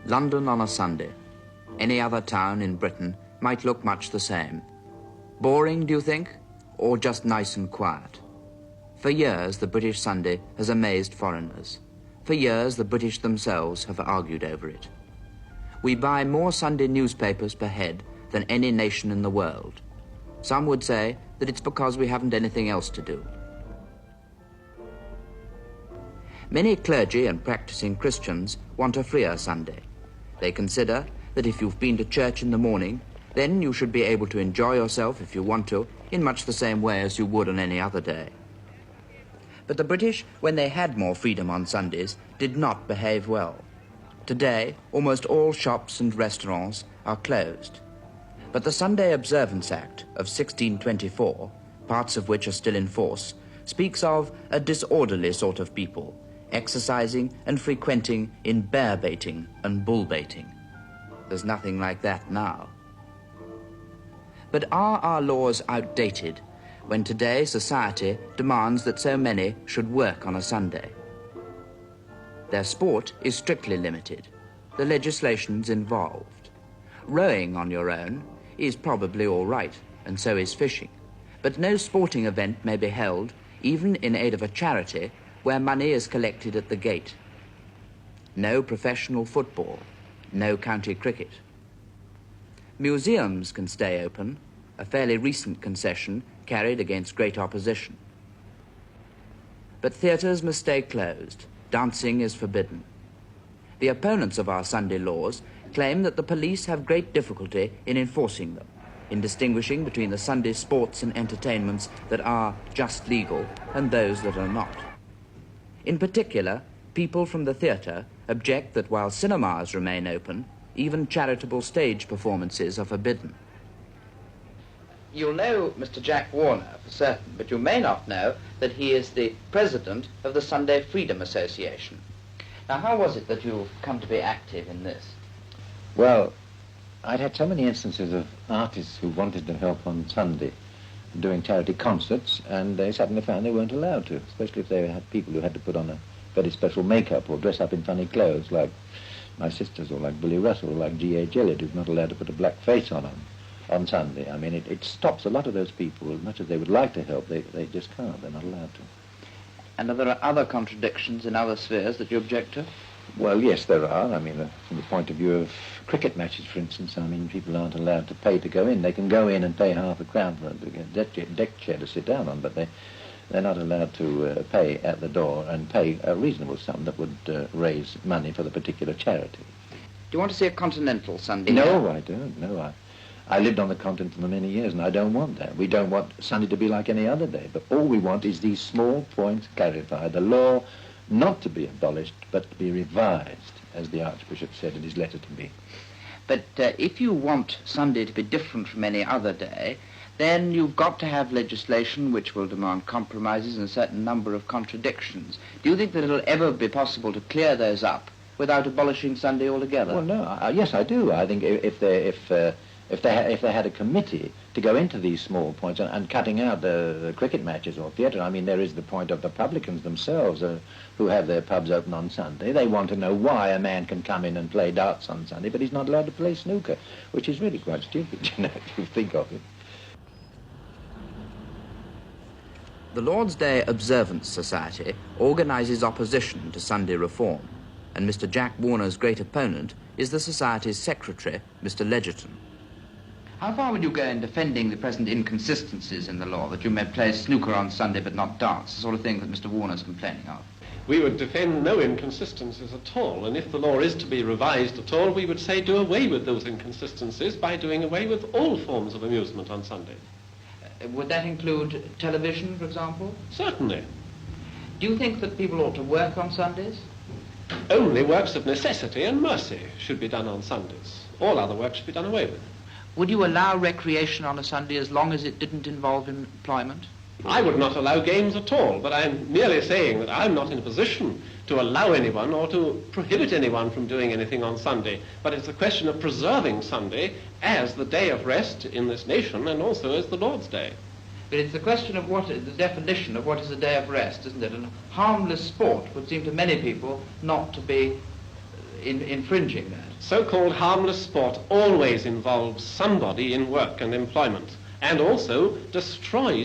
London on a Sunday. Any other town in Britain might look much the same. Boring, do you think? Or just nice and quiet? For years, the British Sunday has amazed foreigners. For years, the British themselves have argued over it. We buy more Sunday newspapers per head than any nation in the world. Some would say that it's because we haven't anything else to do. Many clergy and practicing Christians want a freer Sunday. They consider that if you've been to church in the morning, then you should be able to enjoy yourself, if you want to, in much the same way as you would on any other day. But the British, when they had more freedom on Sundays, did not behave well. Today, almost all shops and restaurants are closed. But the Sunday Observance Act of 1624, parts of which are still in force, speaks of a disorderly sort of people, exercising and frequenting in bear baiting and bull baiting. There's nothing like that now. But are our laws outdated when today society demands that so many should work on a Sunday? Their sport is strictly limited. The legislation's involved. Rowing on your own is probably all right, and so is fishing. But no sporting event may be held, even in aid of a charity, where money is collected at the gate. No professional football, no county cricket. Museums can stay open, a fairly recent concession carried against great opposition. But theatres must stay closed. Dancing is forbidden. The opponents of our Sunday laws claim that the police have great difficulty in enforcing them, in distinguishing between the Sunday sports and entertainments that are just legal and those that are not. In particular, people from the theatre object that while cinemas remain open, even charitable stage performances are forbidden. You'll know Mr. Jack Warner for certain, but you may not know that he is the president of the Sunday Freedom Association. Now, how was it that you've come to be active in this? Well, I'd had so many instances of artists who wanted to help on Sunday doing charity concerts, and they suddenly found they weren't allowed to, especially if they had people who had to put on a very special makeup or dress up in funny clothes, like my sisters, or like Billy Russell, or like G.H. Eliot, who's not allowed to put a black face on Sunday. I mean, it stops a lot of those people. As much as they would like to help, they just can't. They're not allowed to. And are there other contradictions in other spheres that you object to? Well, yes, there are. I mean, from the point of view of cricket matches, for instance, I mean, people aren't allowed to pay to go in. They can go in and pay half a crown for a deck chair to sit down on, but they're not allowed to pay at the door and pay a reasonable sum that would raise money for the particular charity. Do you want to see a continental Sunday? No, I don't. No, I lived on the continent for many years, and I don't want that. We don't want Sunday to be like any other day, but all we want is these small points clarified. The law not to be abolished, but to be revised, as the Archbishop said in his letter to me. But if you want Sunday to be different from any other day, then you've got to have legislation which will demand compromises and a certain number of contradictions. Do you think that it'll ever be possible to clear those up without abolishing Sunday altogether? Well, no. Yes, I do. I think if they had a committee to go into these small points and cutting out the cricket matches or theatre, I mean, there is the point of the publicans themselves who have their pubs open on Sunday. They want to know why a man can come in and play darts on Sunday, but he's not allowed to play snooker, which is really quite stupid, you know, if you think of it. The Lord's Day Observance Society organises opposition to Sunday reform, and Mr. Jack Warner's great opponent is the Society's secretary, Mr. Legerton. How far would you go in defending the present inconsistencies in the law, that you may play snooker on Sunday but not darts, the sort of thing that Mr. Warner's complaining of? We would defend no inconsistencies at all, and if the law is to be revised at all, we would say do away with those inconsistencies by doing away with all forms of amusement on Sunday. Would that include television, for example? Certainly. Do you think that people ought to work on Sundays? Only works of necessity and mercy should be done on Sundays. All other work should be done away with. Would you allow recreation on a Sunday as long as it didn't involve employment? I would not allow games at all, but I'm merely saying that I'm not in a position to allow anyone or to prohibit anyone from doing anything on Sunday. But it's a question of preserving Sunday as the day of rest in this nation and also as the Lord's Day. But it's the question of what is the definition of what is a day of rest, isn't it? And harmless sport would seem to many people not to be infringing that. So-called harmless sport always involves somebody in work and employment, and also destroyed